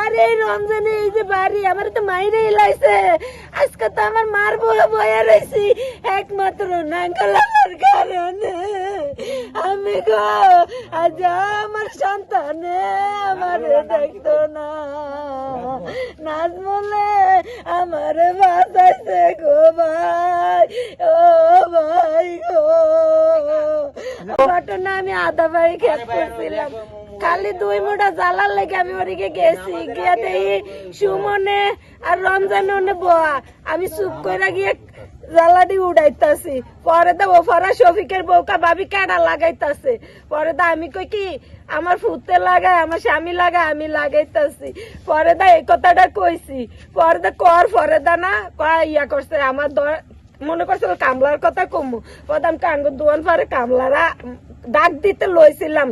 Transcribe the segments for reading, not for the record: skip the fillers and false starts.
আরে রমজানে এই যে বাড়ি আমার তো মাইরে লাইছে আজকে তো আমার মার বয়া রয়েছি একমাত্র নাঙ্গলার কারণে আমি গো আজ আমার সন্তানে আমার দেখতো না নাজমলে আমার বাঁচাইছে গো ভাই ও ভাই গো ঘটনা আমি আধা ভাই খেত করছিলাম খালি 2 মুঠা জ্বালার লেগে আমি ওদিকে গেছি গিয়ে দেখি সুমনে আর রমজানে বোয়া আমি চুপ করে গিয়ে জ্বালাটি উড়াইতাছি পরে তো ওফরা শফিকের বউকা ভাবি কাটা লাগাইতাছে পরে তো আমি কই কি আমার ফুতে লাগায় আমার স্বামী লাগায় আমি লাগাইতাছি পরে দা এই কথাটা কইছি পরে দা কর পরে দা না ইয়া করছে আমার মনে করছিল কামলার কথা কমু প্রথম কাঙ্গ দোয়ান পারে কামলারা ডাক দিতে লইছিলাম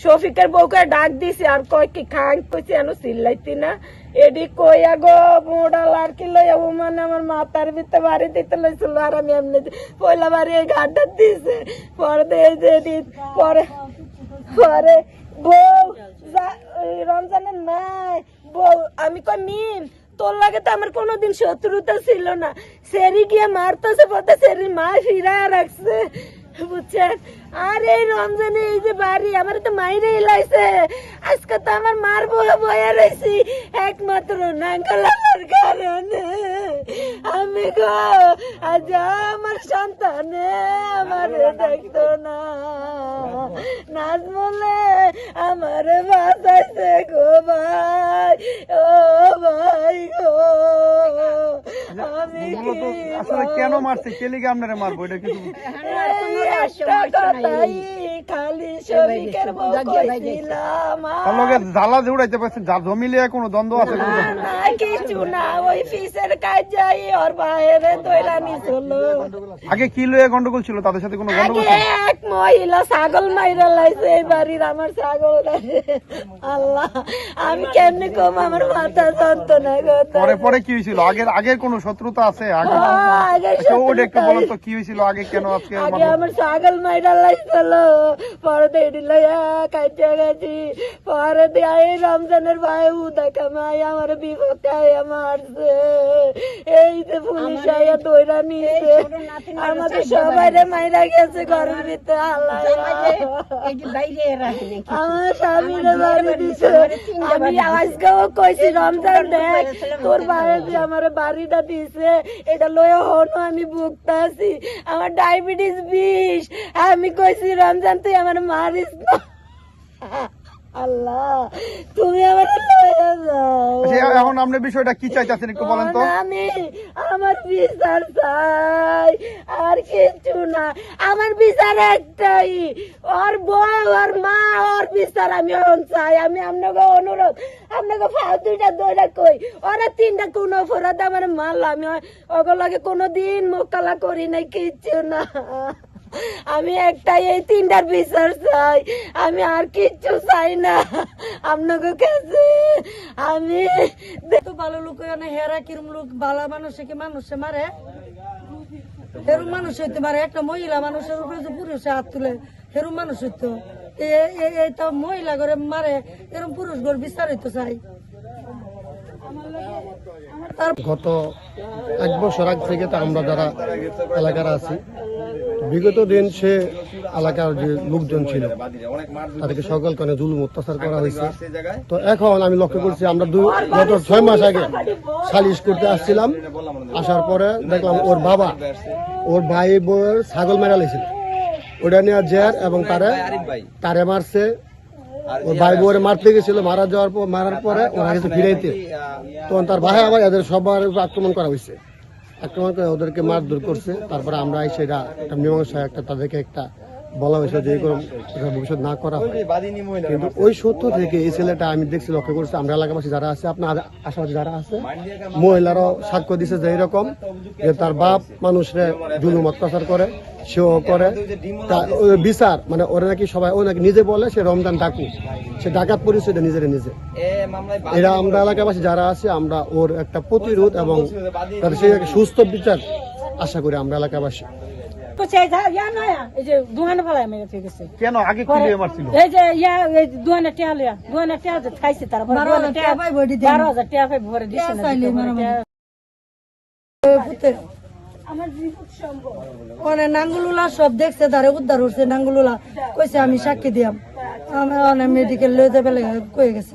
শফিকের বউকে ডাক দিছি আর কয় কি খান কইছি এনো চিল্লাইতি না এডি কইয়া গো মোডাল আর কি লইয়া ও মানে আমার মাথার ভিতরে বাড়ি দিতে লইছিল আর আমি এমনি পয়লা বাড়ি এই ঘাটটা দিছে পরে এই যে পরে পরে বউ রমজানের নাই বউ আমি কই মিম তোর লাগে তো আমার কোনোদিন শত্রুতা ছিল না সেরি গিয়ে মারতেছে পথে সেরি মা ফিরা রাখছে বুঝছেন আর এই রমজানে এই যে বাড়ি আমার তো মাইরে লাইছে আজকে তো আমার মার বয়া রয়েছি একমাত্র নাঙ্গলার কারণে আমি গো আজ আমার সন্তানে আমার দেখতো না নাজমলে আমার বাঁচাইছে গো ভাই ও ভাই গো আমি আসলে কেন মারছে কে লিগে আপনারা মারবো এটা কিছু খালি শফিকের বউ কইছিলাম জ্বালা জুড়াইতে পারছেন জমি লিয়ে কোনো দ্বন্দ্ব আছে না কিছু না ওই ফিসের কাজ যাই ওর বাইরে দইরা নিছিল আগে কি লয়ে গন্ডগোল ছিল তাদের সাথে কোনো গন্ডগোল আগে এক মহিলা ছাগল মাইরা লাইছে এই বাড়ির আমার ছাগল আল্লাহ আমি কেমনে কম আমার মাথা যন্ত্রণা গো পরে পরে কি হয়েছিল আগের কোনো শত্রুতা আছে আগে ওটা একটু বলুন তো কি হয়েছিল আগে কেন আজকে আগে আমার ছাগল মাইরা লাইছিল পরে তো এটি লইয়া কাটিয়া গেছি পরে দিয়ে এই রমজানের ভাই উদা কামাই আমার বিপক্ষে মারছে এই যে পুলিশ আইয়া দইরা নিয়েছে আমাদের সবাই রে মাইরা গেছে ঘরের ভিতরে আল্লাহ আমার স্বামীরে বাড়ি দিছে আমি আজকেও কইছি রমজান দেখ তোর ভাইয়ের যে আমার বাড়িটা দিছে এটা লইয়া হনো আমি ভুগতে আছি আমার ডায়াবেটিস 20 আমি কইছি রমজান তুই আমার মারিস না আল্লাহ তুমি আমার লইয়া যাও এখন আপনি বিষয়টা কি চাইতেছেন একটু বলেন তো আমি আমার বিচার চাই আর কিছু না আমার বিচার একটাই ওর বউ ওর মা ওর বিচার আমি চাই আমি আপনাকে অনুরোধ আপনাকে ফাও 2টা দইরা কই ওরা 3টা কোন অপরাধ আমার মারল আমি ওগুলোকে কোনোদিন মোকালা করি নাই কিচ্ছু না আমি একটাই এই 3টার বিচার চাই আমি আর কিচ্ছু চাই না আপনাকে কাছে আমি তো ভালো লোক হেরা কিরম লোক ভালো মানুষে কি মানুষে মারে এরম মানুষ হইতে পারে একটা মহিলা মানুষের উপরে যে পুরুষে হাত তুলে এরম মানুষ হইতো এই তো মহিলা করে মারে এরম পুরুষ ঘর বিচার হইতো চাই গত 1 বছর আগ থেকে তো আমরা যারা এলাকার আছি বিগত দিন সে এলাকার যে লোকজন ছিল তাদেরকে সকলকে অনেক জুলুম অত্যাচার করা হয়েছে তো এখন আমি লক্ষ্য করছি আমরা গত 6 মাস আগে সালিশ করতে আসছিলাম আসার পরে দেখলাম ওর বাবা ওর ভাই বউয়ের ছাগল মেরা লেছিল ওটা নিয়ে জের এবং তারে মারছে ওর ভাই বউরে মারতে গেছিল মারার পরে ওরা গেছে ফিরাইতে তখন তার ভাই আবার এদের সবার আক্রমণ করা হয়েছে আক্রমণ করে ওদেরকে মারধর করছে তারপরে আমরা সেটা একটা মীমাংসা তাদেরকে একটা বলা হয়েছে যে ভবিষ্যৎ না করা হয় কিন্তু ওই সত্য থেকে এই ছেলেটা আমি দেখছি লক্ষ্য করছি আমরা এলাকাবাসী যারা আছে আপনার আশেপাশে যারা আছে মহিলারাও সাক্ষ্য দিচ্ছে যে এরকম যে তার বাপ মানুষরে জুলুম অত্যাচার করে সেও করে বিচার মানে ওরা নাকি সবাই ও নাকি নিজে বলে সে রমজান ডাকু সে ডাকাত পরিচয় নিজে এরা আমরা এলাকাবাসী যারা আছে আমরা ওর একটা প্রতিরোধ এবং সেই সুস্থ বিচার আশা করি আমরা এলাকাবাসী করছে এই ইয়া নয় এই যে দোকানে ফেলায় মেরে থেকে গেছে কেন আগে কি লিয়ে মারছিল? এই যে ইয়া এই দোকানে টিয়া লিয়া দোকানে টিয়া যে খাইছে তারপর 12,000 টাকা পাই বডি দেন 12,000 টাকা পাই ভরে দিছে না চাইলে মারামারি। আমার জীবন সম্ভব অনেক নাঙ্গুলুলা সব দেখছে তারে উদ্ধার হচ্ছে নাঙ্গুলুলা কইছে আমি সাক্ষী দিয়াম আমি মেডিকেল লয়ে যাবে কয়ে গেছে